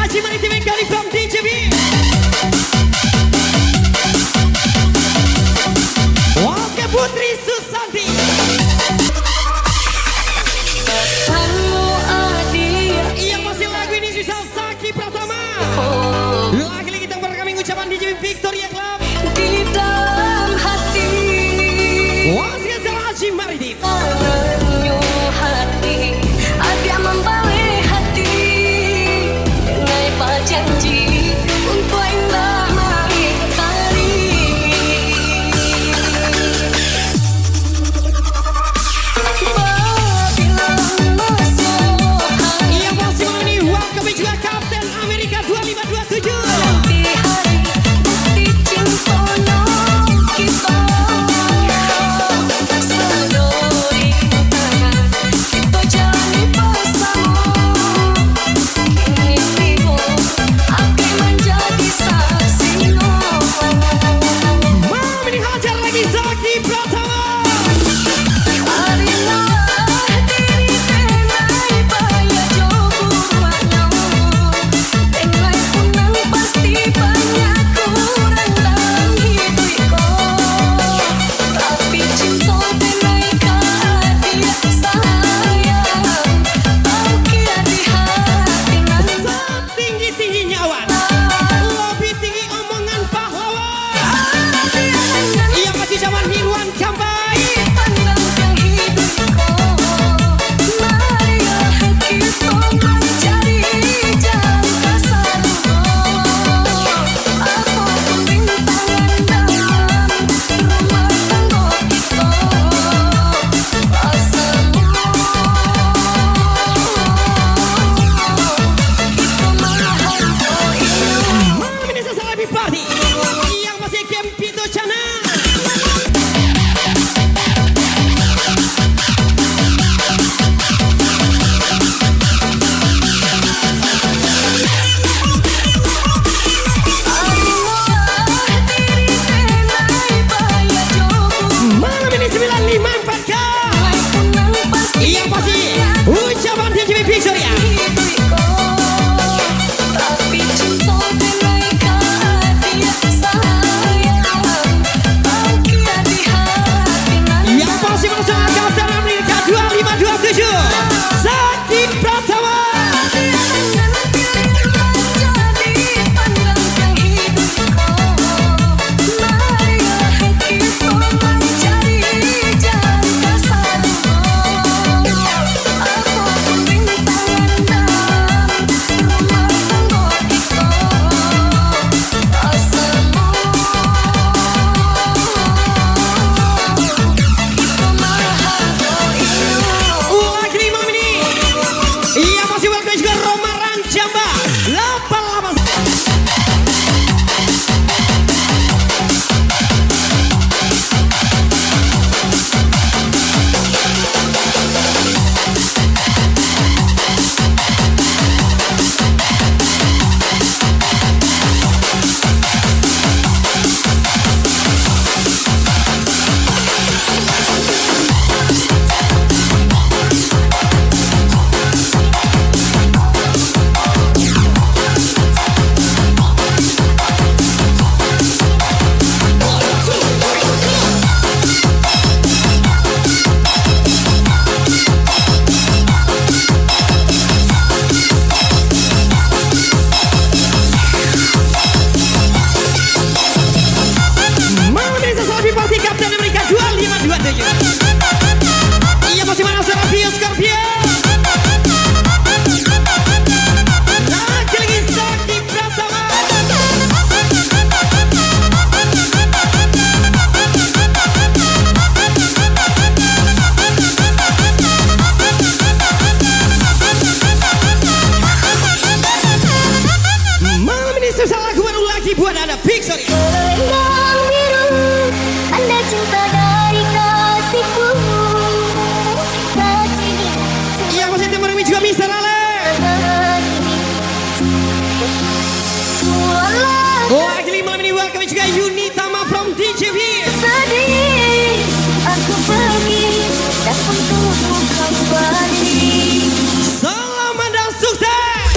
Haji Maritim Kali from DJB. Oke Putri Susanti. Yang masih lagu ini susah Saki Pratama. Lagi-lagi kita berkami ucapan DJB Victoria Club. Di dalam hati. Wasit Haji Maritim. Merenyuh hati, ada membalik hati dengan berjanji untuk indah mengingkari. Bila masuk hati, Yang masih mengenai uang kami juga Kapten Amerika 2527. di hari bukti cinta kita. Buat ada Victoria. Selendang biru, tanda cinta dari kasihku. Iya masih timur ini juga Mister Ale. Lagi malam ini welcome juga Unitama from DJB. Sedih, aku pergi dan untukmu kembali. Selamat dan sukses.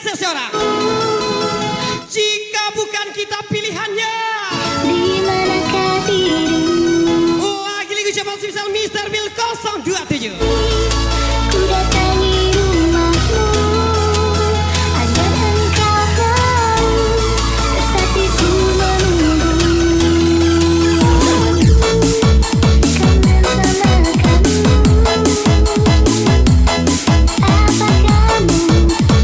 seseorang. Jika bukan kita pilihannya. Di manakah dirimu? Lagi ucapan spesial Mr. Bill 027. Ku datangi rumahmu, agar engkau tahu, tetapi ku menunggu. Kangen sama kamu. Apa kamu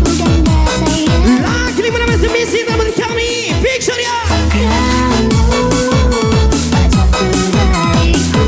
udah gak sayang? Lagi mana masih misi teman kami Victoria. Kamu pacar terbaikku.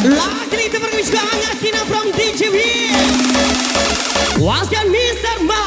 Lagi itu berkami juga Angga Kina from DJW. Waskan Mr. Ma.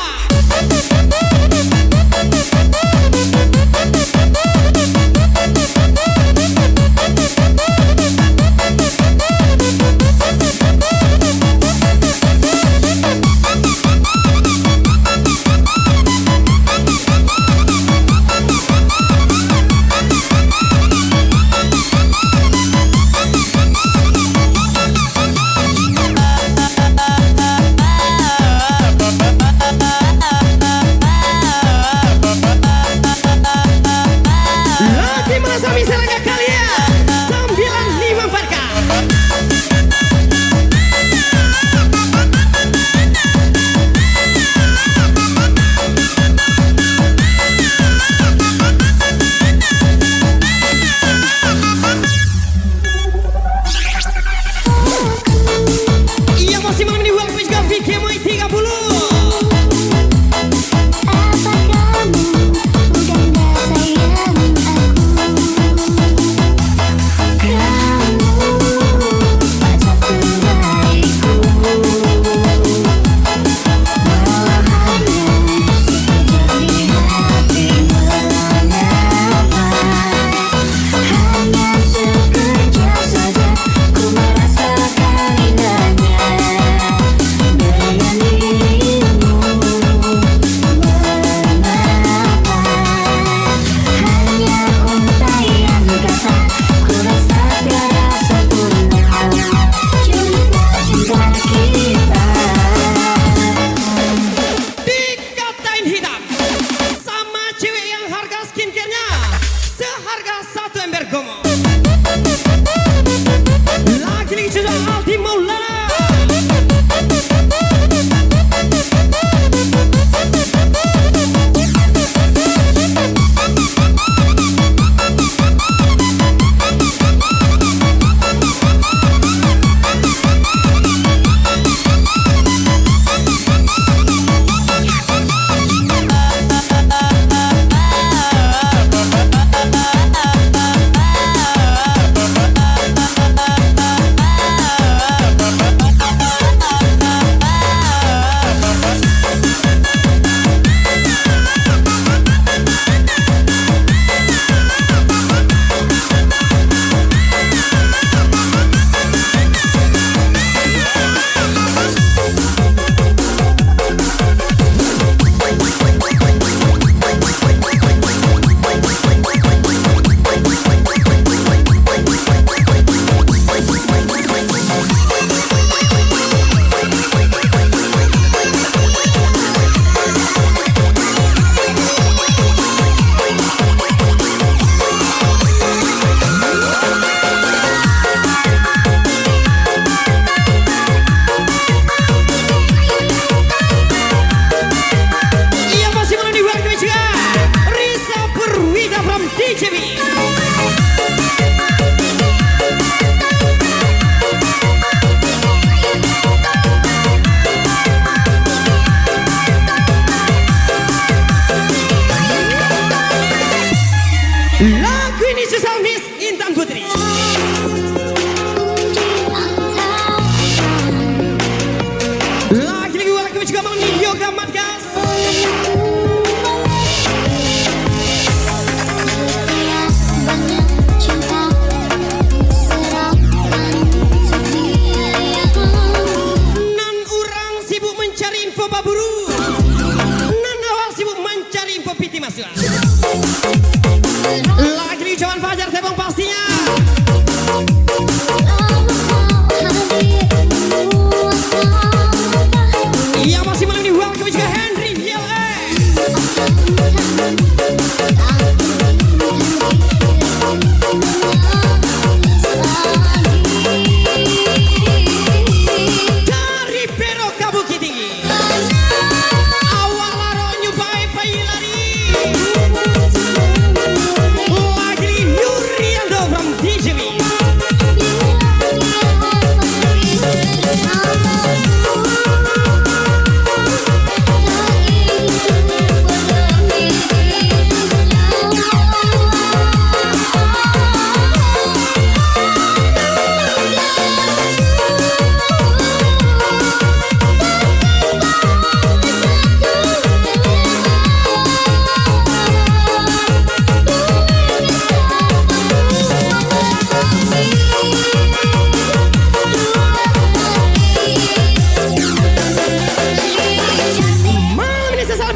info baburu. Nanawa sibuk mencari info piti masuk. Lagi di ucapan Fajar Tebong pastinya. Yang masih malam ini welcome juga Henry Yele. Dari Perok ke Bukit Tinggi. Awal laro nyupai bayi lari. Lagi Yuriando from DJB.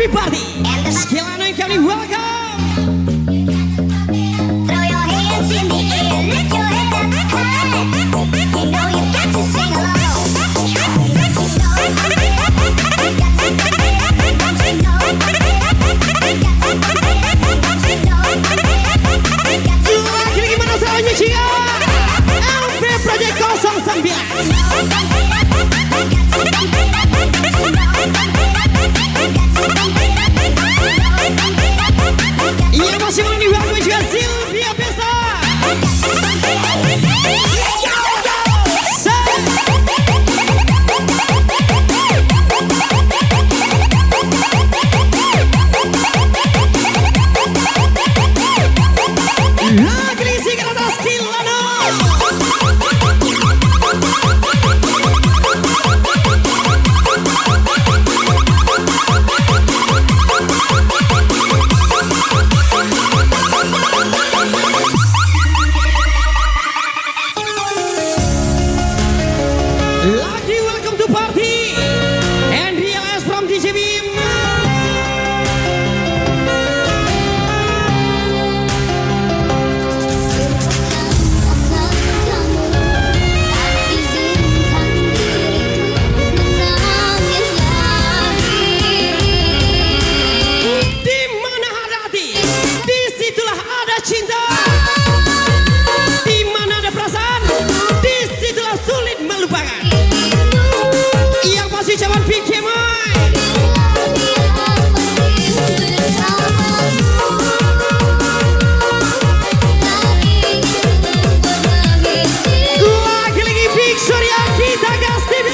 Party. Skillano yang kami welcome. Throw your hands in the air, lift your head up high. You know you got to sing along. Lagi gimana soalnya Cia? LV Project 09. Yang masih mau di welcome juga Sylvia Pesa. Lagi si kereta Skillano. Lagi welcome to party Henry LS from DJB. Di mana ada hati, disitulah ada cinta. Di mana ada perasaan, disitulah sulit melupakan. Yang pasti zaman pikir mai. Lagi Big Surya kita gas TV.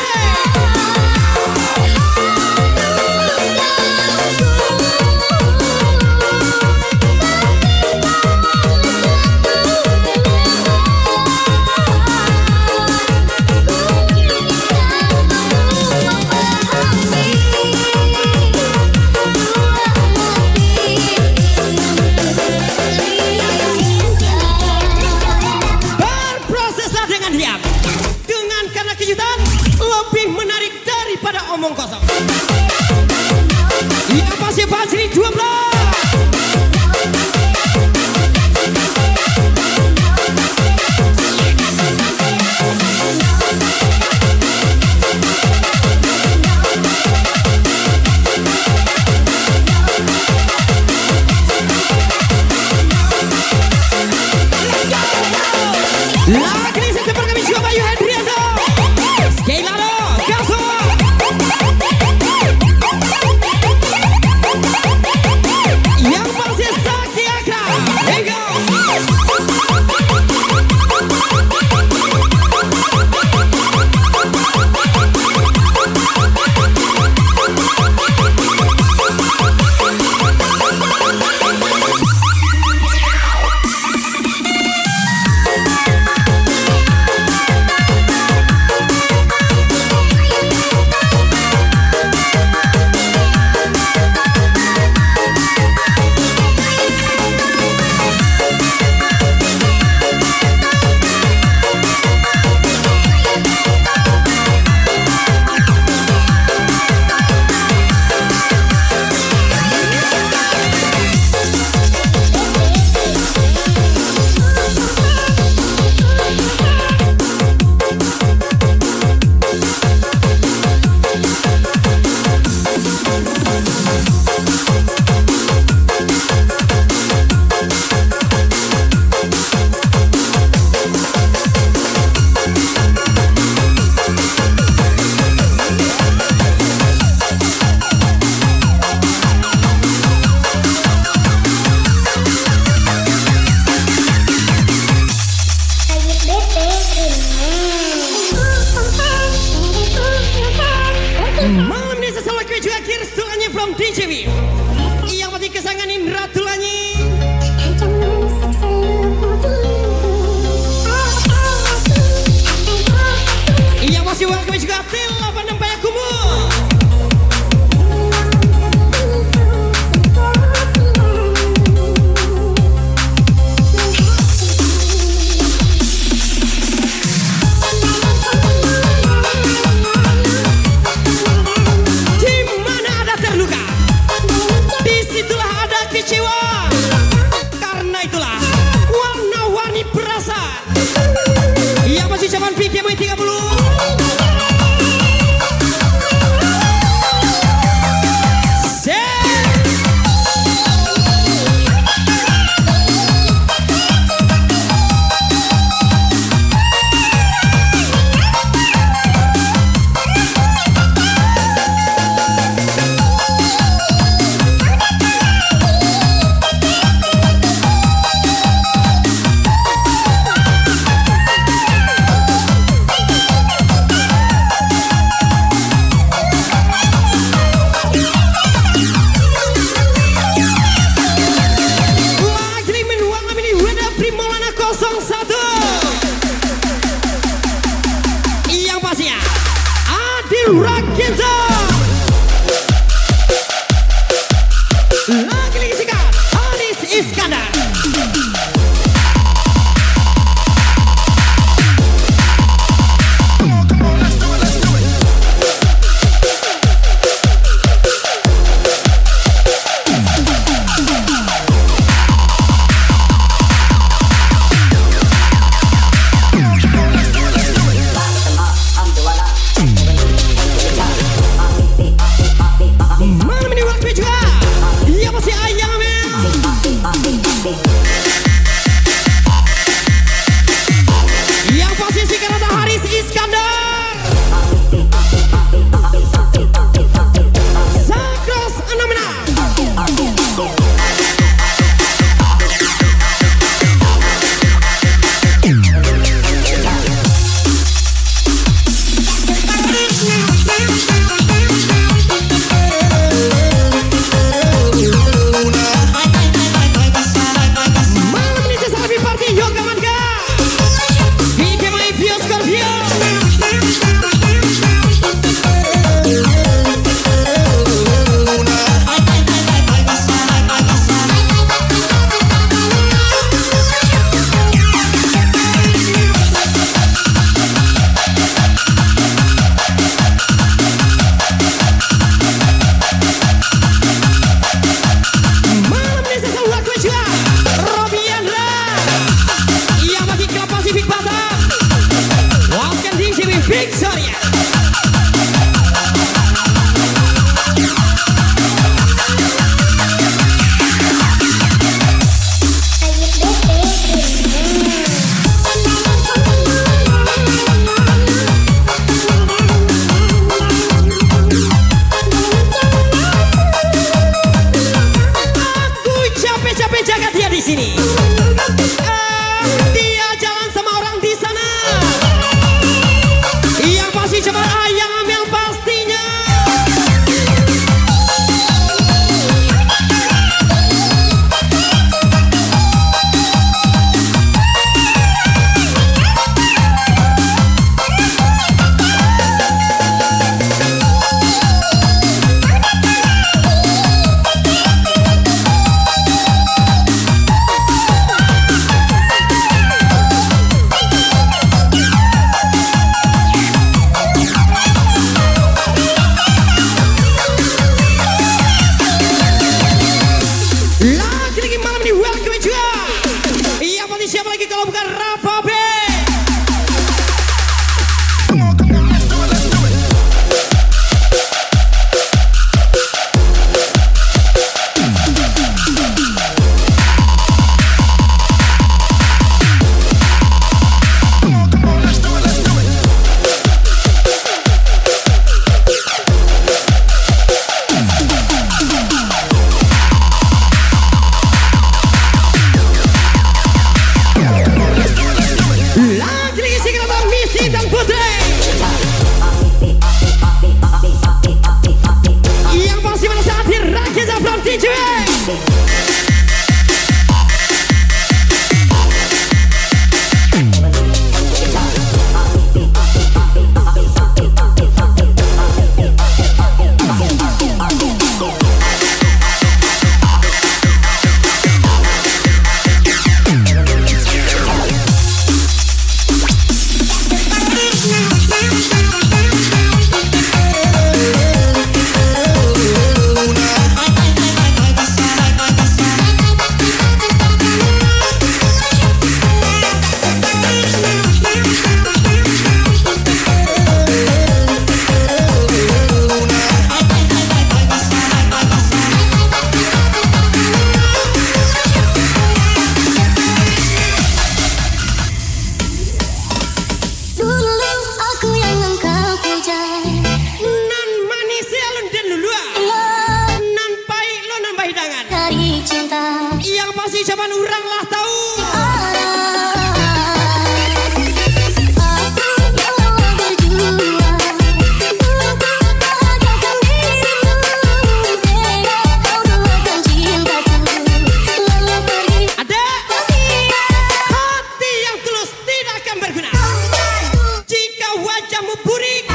Berproseslah dengan diam. Dengan karena kejutan lebih menarik daripada omong kosong. Yang pasti Fajri 12. Lagi September kami juga Bayu Hendrianto. Skillano, Gaso. juga Kirstulanya from DJB. Yang mati kesanganin Ratulanya. Yang masih welcome juga Til 86 Payakumbu. Disitulah ada kecewa. DJ. Yang pasti zaman orang lah tahu. Ada hati yang tulus tidak akan berguna jika wajahmu burik.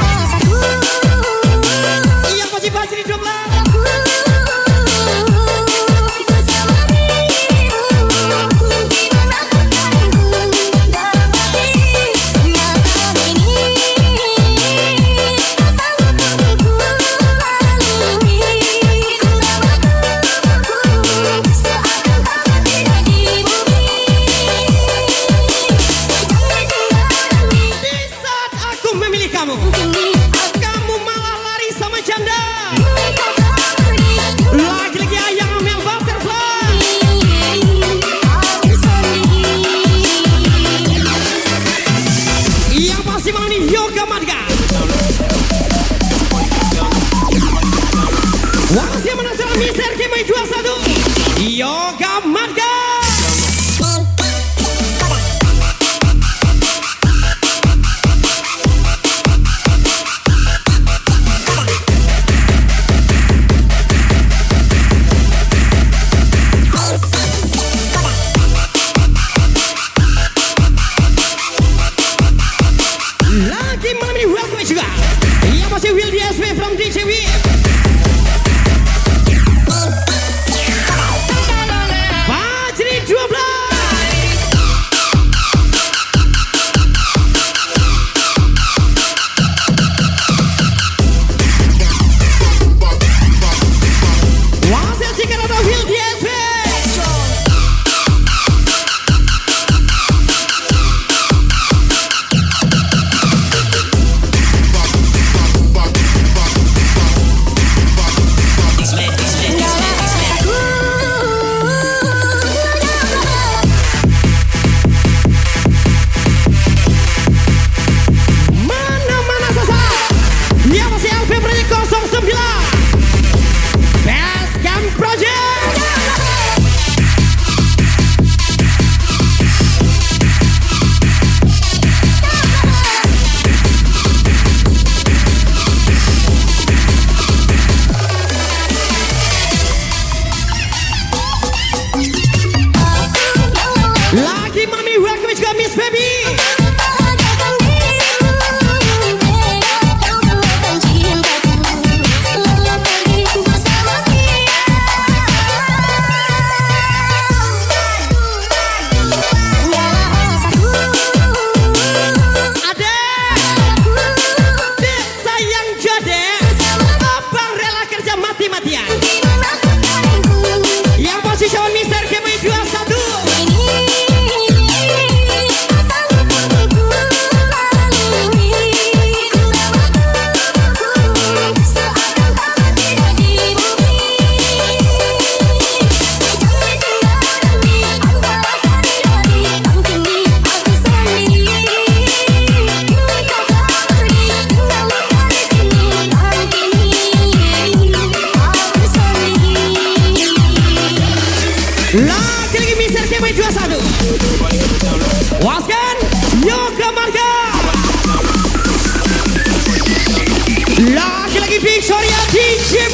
Yang pasti Fajri 12. Kamu malah lari sama janda. Lagi-lagi ayam yang butterfly. Yang pasti mau nih Yoga Marga. Masih menasar Mister Kimi 21 Yoga Marga. Lagi malam ini welcome juga. Yang masih Will DSW from DJ Will. Fajri 12. Wasil Cikar atau Will DSW. Lagi mami welcome juga Miss Baby. Ada desa yang jode, abang rela kerja mati-matian. Yang posisi Mister Kimi 21. Lagi-lagi Mister Kimi 21. Waskan Yoga Marga. Lagi-lagi Victoria DJ.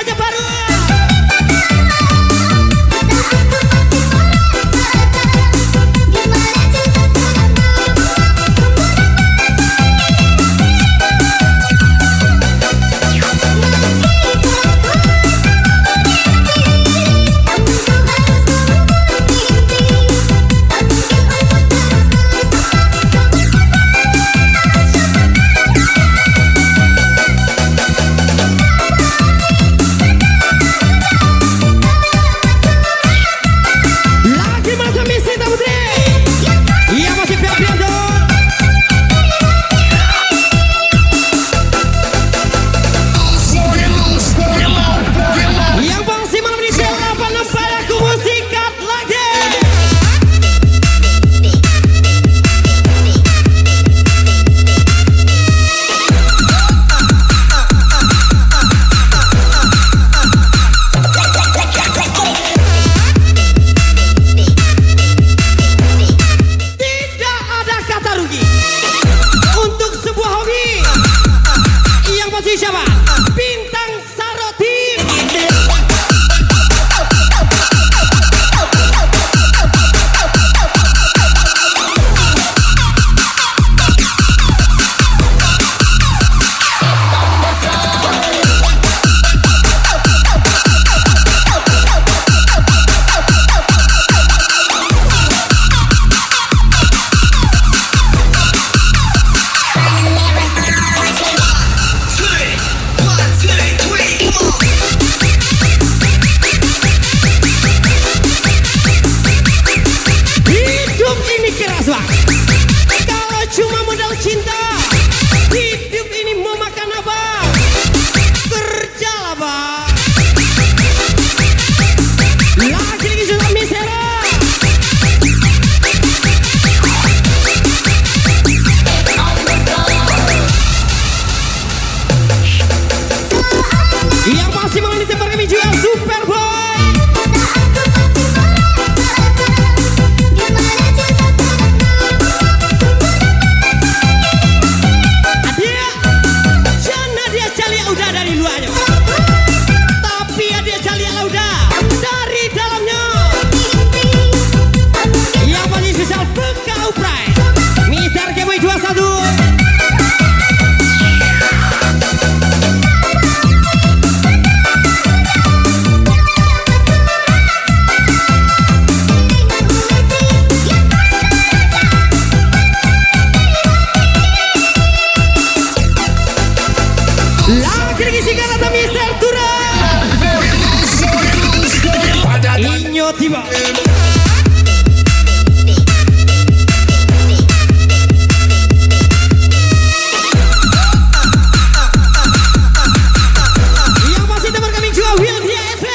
pajak baru. Siapa? Bintang Saroti. Kalau cuma modal cinta, hidup ini mau makan apa? Kerja lah, Bang. Lagi sudah misera. Yang pasti mau ini tempat kami juga Superboy. Lagi si Galata Mister Tura. Inyo tiba. Yang pasti teman kami juga Will dia SP.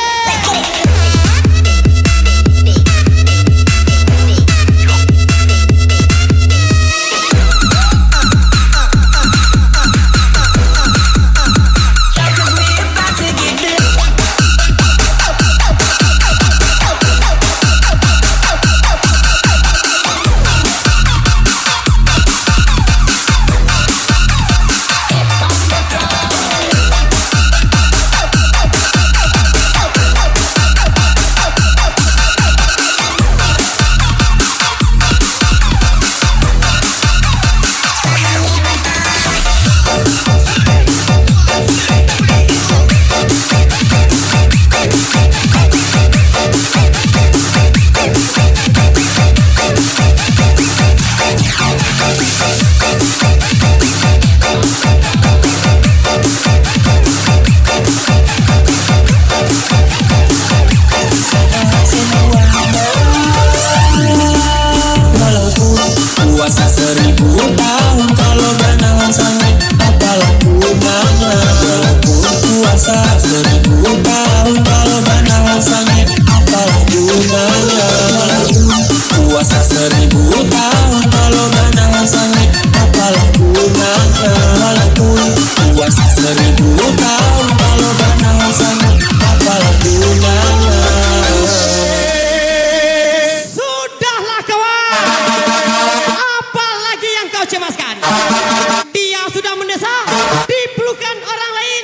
Dia sudah mendesak, dipelukan orang lain.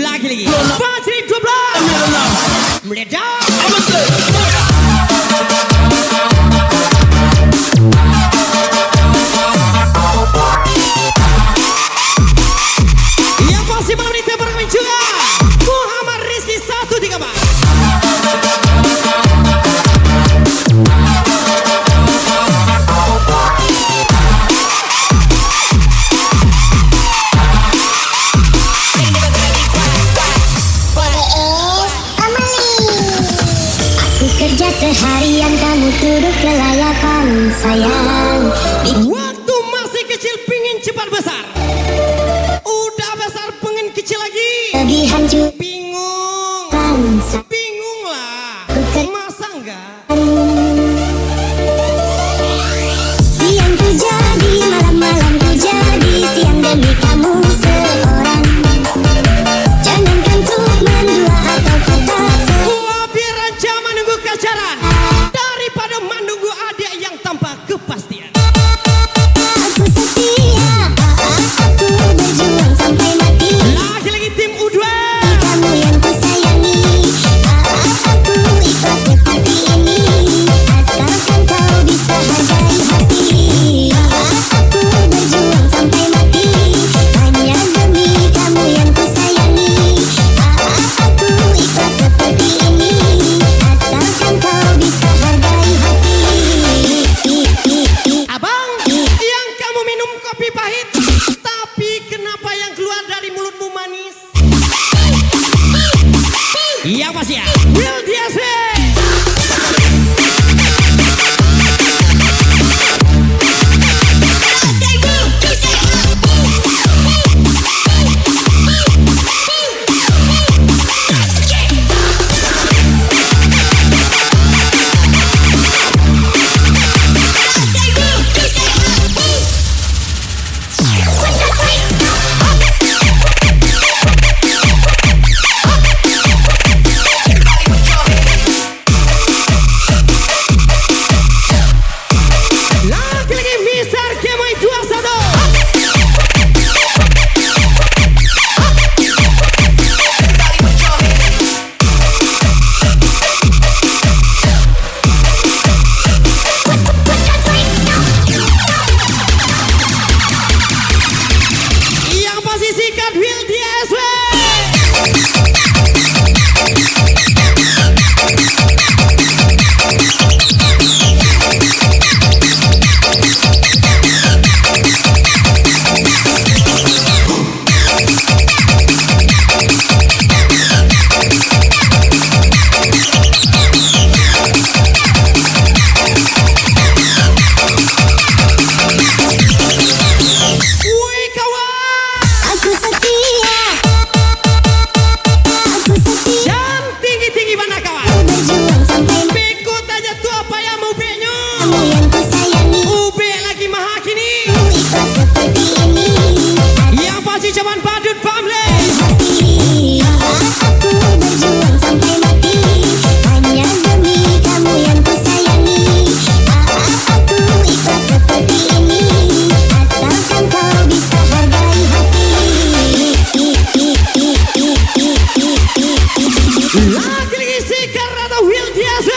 Lagi-lagi. meledak. Yang pasti malam ini tempat kami juga Muhammad Rizky 134. Kerja seharian kamu duduk lelayapan sayang. Waktu masih kecil pingin cepat besar, udah besar pengen kecil lagi. Lebihan juga Bingung, bingung lah. Masa enggak? siang ku jadi, malam-malam ku jadi, siang demi kamu seorang. Jangankan untuk mendua atau kata Lebih raja menunggu kejaran daripada menunggu adik yang tanpa kepastian. aku setia, aku berjuang sampai mati. Lagi-lagi tim U2. Kamu yang ku sayangi, aku ikhlas seperti ini, asalkan kau bisa hargai hati. Aku berjuang sampai mati, hanya demi kamu yang ku sayangi. Aku ikhlas seperti ini, asalkan kau bisa hargai hati. Abang, yang kamu minum kopi pahit, tapi kenapa yang keluar dari mulutmu manis? Iya pasti ya, Will DSW. Lagi-lagi Mister Kemoy 21. Yang pasti sikat Will DSW. Woi kawan, Aku setia, aku setia, dan tinggi-tinggi mana kawan? berjuang sampai mati. Pikut aja tuh apa yang mau be-nya. Kamu yang ku sayangi, Ube lagi maha kini. aku ikhlas seperti ini, Yang pasti cuman badut family. hati. Aku berjuang sampai mati, hanya demi kamu yang ku sayangi. Aku ikhlas seperti ini, asalkan kau bisa hargai hati. Lagi-lagi sikar atau Will DSW.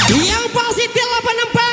Yang pasti 84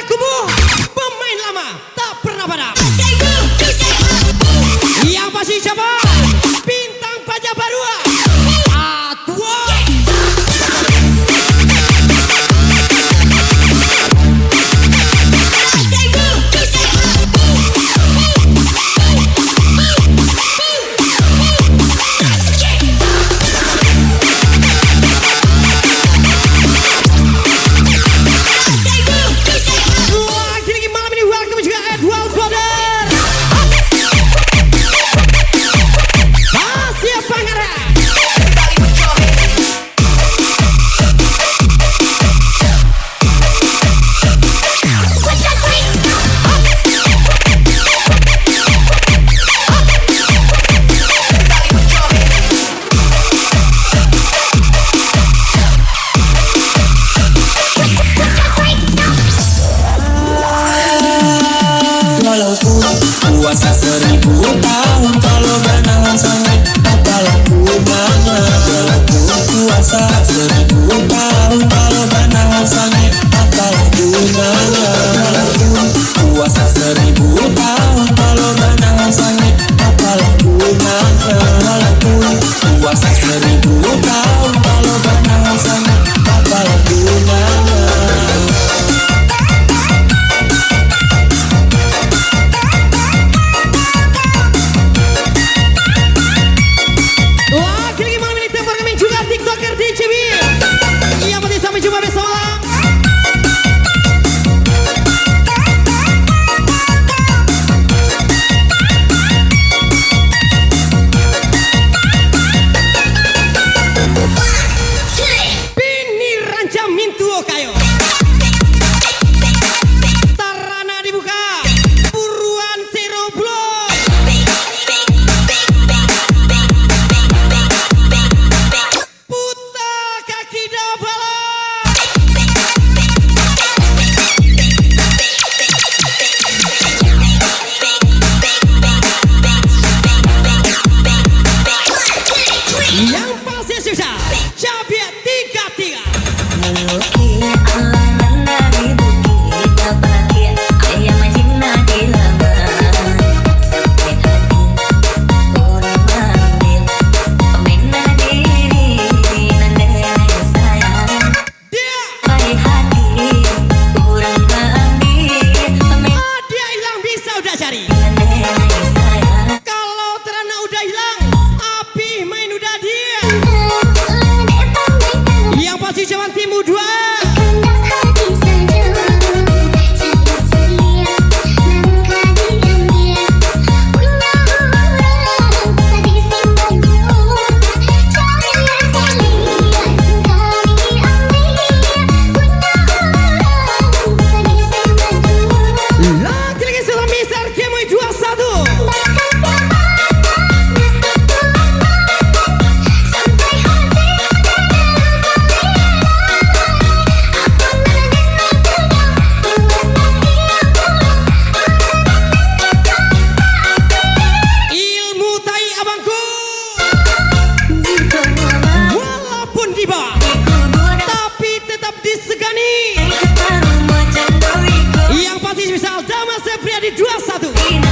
ayo. Sarana dibuka. Buruan Seroblok. Putar kaki dabala. Yang pasti susah. Cabiat 3-3. Dia hilang bisa udah cari. Kalau terana udah hilang, api main udah dia. Yang pasti jaman timu 2. Lagi-lagi sudah misar game 2-1. Ilmu tai abangku. Walaupun di bawah, tapi tetap disegani. Yang pasti misal Damas Sepria di 2-1.